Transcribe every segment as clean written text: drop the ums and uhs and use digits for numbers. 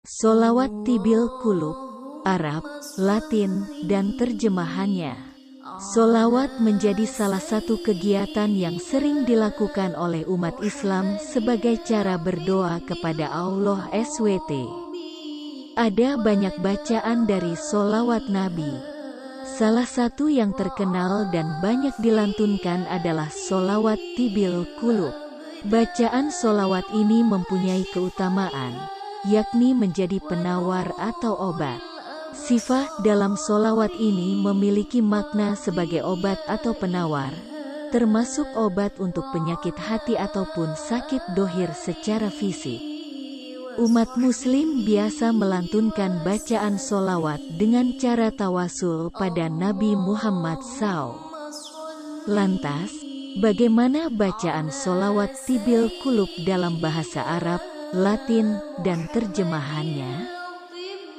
Sholawat Tibil Qulub, Arab, Latin, dan terjemahannya. Sholawat menjadi salah satu kegiatan yang sering dilakukan oleh umat Islam sebagai cara berdoa kepada Allah SWT. Ada banyak bacaan dari sholawat Nabi. Salah satu yang terkenal dan banyak dilantunkan adalah sholawat Tibil Qulub. Bacaan sholawat ini mempunyai keutamaan, yakni menjadi penawar atau obat. Sifat dalam sholawat ini memiliki makna sebagai obat atau penawar, termasuk obat untuk penyakit hati ataupun sakit dohir secara fisik. Umat muslim biasa melantunkan bacaan sholawat dengan cara tawasul pada Nabi Muhammad SAW. Lantas, bagaimana bacaan sholawat Tibil Qulub dalam bahasa Arab, Latin, dan terjemahannya?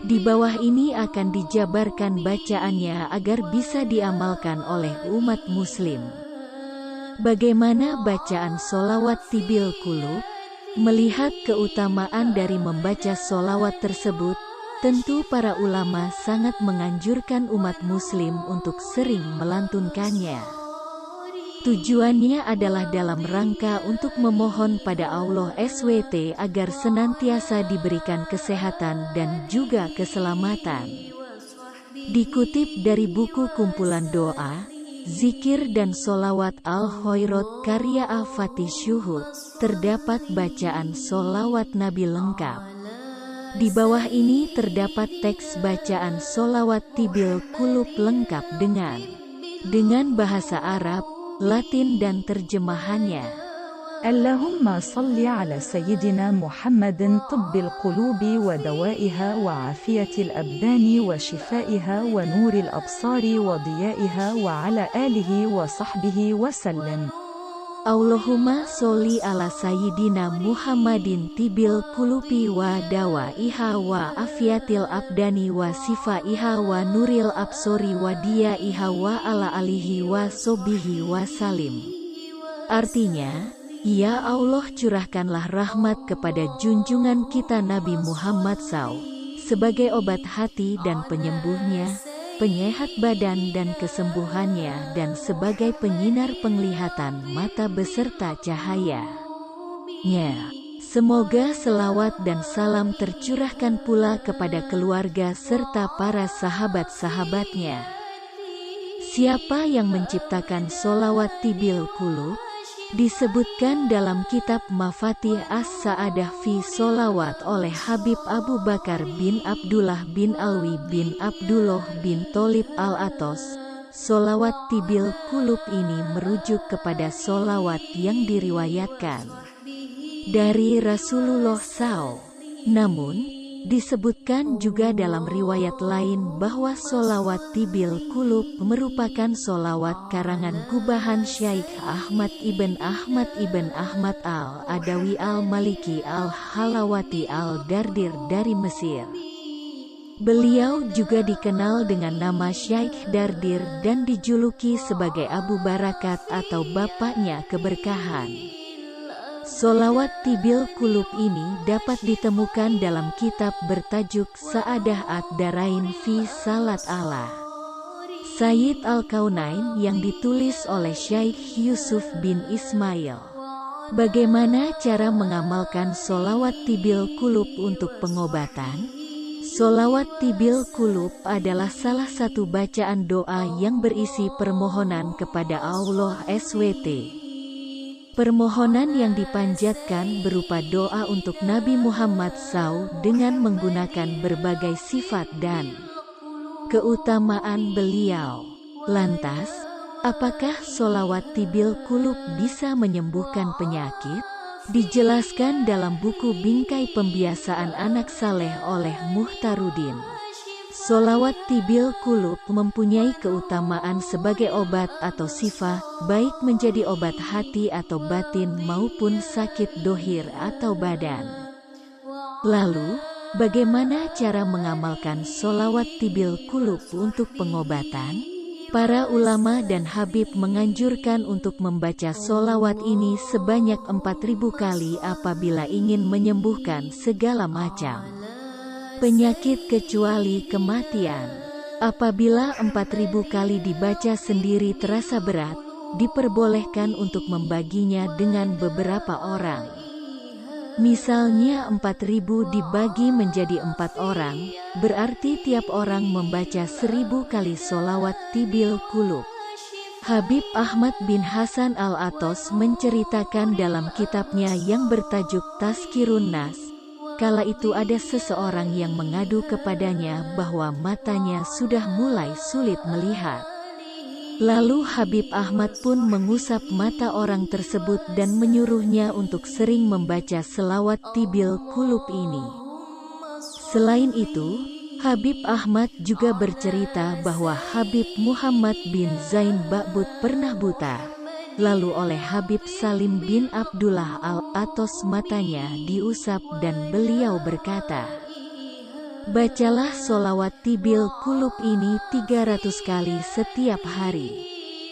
Di bawah ini akan dijabarkan bacaannya agar bisa diamalkan oleh umat muslim. Bagaimana bacaan sholawat Tibil Qulub? Melihat keutamaan dari membaca sholawat tersebut, tentu para ulama sangat menganjurkan umat muslim untuk sering melantunkannya. Tujuannya adalah dalam rangka untuk memohon pada Allah SWT agar senantiasa diberikan kesehatan dan juga keselamatan. Dikutip dari buku kumpulan doa, zikir dan sholawat Al-Khairat karya Al-Fatih Syuhud, terdapat bacaan sholawat Nabi lengkap. Di bawah ini terdapat teks bacaan sholawat Tibil Qulub lengkap dengan bahasa Arab, Latin, dan terjemahannya. Allahumma salli ala Sayyidina Muhammadin tibbil qulubi wa dawaiha wa afiyatil abdani wa shifaiha wa nuril absari wa diyaiha wa ala alihi wa sahbihi wa sallim. Allahumma sholli ala Sayyidina Muhammadin tibil qulubi wa dawaiha wa afiyatil abdani wa sifaiha wa nuril absori wa diyaiha wa ala alihi wa sobihi wa salim. Artinya, ya Allah, curahkanlah rahmat kepada junjungan kita Nabi Muhammad SAW, sebagai obat hati dan penyembuhnya, penyehat badan dan kesembuhannya, dan sebagai penyinar penglihatan mata beserta cahaya-Nya. Semoga selawat dan salam tercurahkan pula kepada keluarga serta para sahabat-sahabatnya. Siapa yang menciptakan sholawat Tibil Qulub? Disebutkan dalam kitab Mafatih As-Sa'adah fi Sholawat oleh Habib Abu Bakar bin Abdullah bin Alwi bin Abdullah bin Tholib Al-Atos. Sholawat Tibil Qulub ini merujuk kepada sholawat yang diriwayatkan dari Rasulullah SAW. Namun, disebutkan juga dalam riwayat lain bahwa sholawat Tibil Qulub merupakan sholawat karangan gubahan Syaikh Ahmad ibn Ahmad Al-Adawi Al-Maliki Al-Halawati Al-Dardir dari Mesir. Beliau juga dikenal dengan nama Syaikh Dardir dan dijuluki sebagai Abu Barakat atau bapaknya keberkahan. Sholawat Tibil Qulub ini dapat ditemukan dalam kitab bertajuk Sa'adah ad-Darain fi Salat ala Sayyid Al-Kaunain yang ditulis oleh Syekh Yusuf bin Ismail. Bagaimana cara mengamalkan sholawat Tibil Qulub untuk pengobatan? Sholawat Tibil Qulub adalah salah satu bacaan doa yang berisi permohonan kepada Allah SWT. Permohonan yang dipanjatkan berupa doa untuk Nabi Muhammad SAW dengan menggunakan berbagai sifat dan keutamaan beliau. Lantas, apakah sholawat Tibil Qulub bisa menyembuhkan penyakit? Dijelaskan dalam buku Bingkai Pembiasaan Anak Saleh oleh Muhtarudin. Sholawat Tibil Qulub mempunyai keutamaan sebagai obat atau sifat, baik menjadi obat hati atau batin maupun sakit dohir atau badan. Lalu, bagaimana cara mengamalkan sholawat Tibil Qulub untuk pengobatan? Para ulama dan habib menganjurkan untuk membaca sholawat ini sebanyak 4.000 kali apabila ingin menyembuhkan segala macam penyakit kecuali kematian. Apabila 4000 kali dibaca sendiri terasa berat, diperbolehkan untuk membaginya dengan beberapa orang. Misalnya 4000 dibagi menjadi 4 orang, berarti tiap orang membaca 1000 kali sholawat tibil qulub. Habib Ahmad bin Hasan Al-Attos menceritakan dalam kitabnya yang bertajuk Tazkirun Nas, kala itu ada seseorang yang mengadu kepadanya bahwa matanya sudah mulai sulit melihat. Lalu Habib Ahmad pun mengusap mata orang tersebut dan menyuruhnya untuk sering membaca selawat tibil qulub ini. Selain itu, Habib Ahmad juga bercerita bahwa Habib Muhammad bin Zain Ba'bud pernah buta. Lalu oleh Habib Salim bin Abdullah Al-Attos matanya diusap dan beliau berkata, "Bacalah sholawat tibil qulub ini 300 kali setiap hari."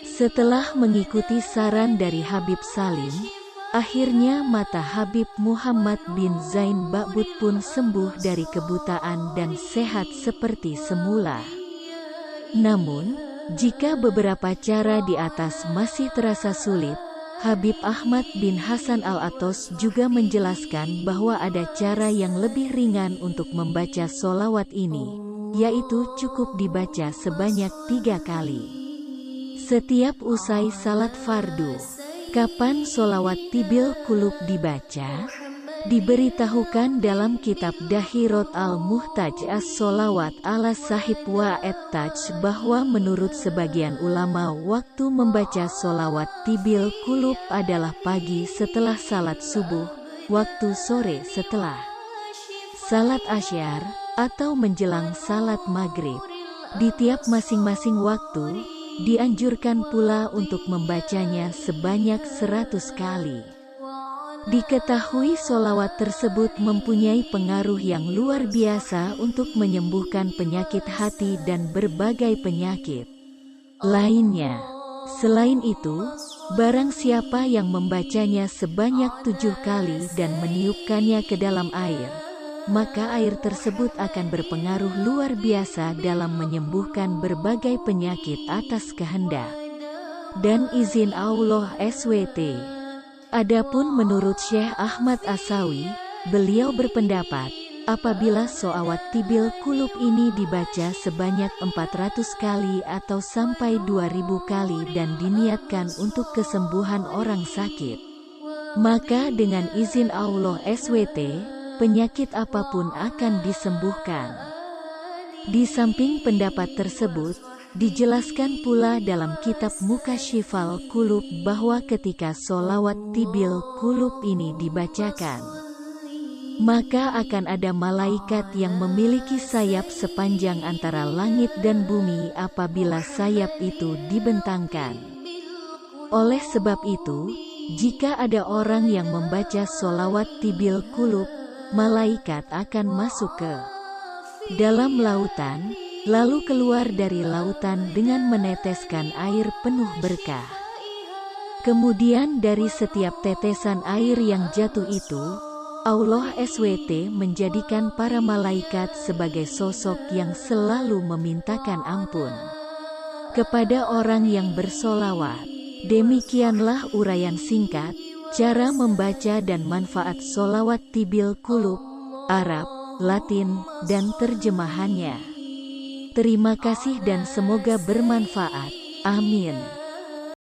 Setelah mengikuti saran dari Habib Salim, akhirnya mata Habib Muhammad bin Zain Ba'bud pun sembuh dari kebutaan dan sehat seperti semula. Namun, jika beberapa cara di atas masih terasa sulit, Habib Ahmad bin Hasan Al-Attos juga menjelaskan bahwa ada cara yang lebih ringan untuk membaca sholawat ini, yaitu cukup dibaca sebanyak 3 kali. Setiap usai salat fardu. Kapan sholawat tibil qulub dibaca? Diberitahukan dalam kitab Dahirot Al-Muhtaj As-Sholawat ala Sahib Wa'et-Taj bahwa menurut sebagian ulama waktu membaca sholawat tibil qulub adalah pagi setelah salat subuh, waktu sore setelah salat asyar, atau menjelang salat maghrib. Di tiap masing-masing waktu, dianjurkan pula untuk membacanya sebanyak 100 kali. Diketahui sholawat tersebut mempunyai pengaruh yang luar biasa untuk menyembuhkan penyakit hati dan berbagai penyakit lainnya. Selain itu, barang siapa yang membacanya sebanyak 7 kali dan meniupkannya ke dalam air, maka air tersebut akan berpengaruh luar biasa dalam menyembuhkan berbagai penyakit atas kehendak dan izin Allah SWT. Adapun menurut Syekh Ahmad Asawi, beliau berpendapat, apabila sholawat tibil qulub ini dibaca sebanyak 400 kali atau sampai 2000 kali dan diniatkan untuk kesembuhan orang sakit, maka dengan izin Allah SWT, penyakit apapun akan disembuhkan. Di samping pendapat tersebut, dijelaskan pula dalam kitab Mukashifal Qulub bahwa ketika sholawat tibil qulub ini dibacakan, maka akan ada malaikat yang memiliki sayap sepanjang antara langit dan bumi apabila sayap itu dibentangkan. Oleh sebab itu, jika ada orang yang membaca sholawat tibil qulub, malaikat akan masuk ke dalam lautan, lalu keluar dari lautan dengan meneteskan air penuh berkah. Kemudian dari setiap tetesan air yang jatuh itu, Allah SWT menjadikan para malaikat sebagai sosok yang selalu memintakan ampun kepada orang yang bersolawat. Demikianlah uraian singkat, cara membaca dan manfaat sholawat tibil qulub, Arab, Latin, dan terjemahannya. Terima kasih dan semoga bermanfaat. Amin.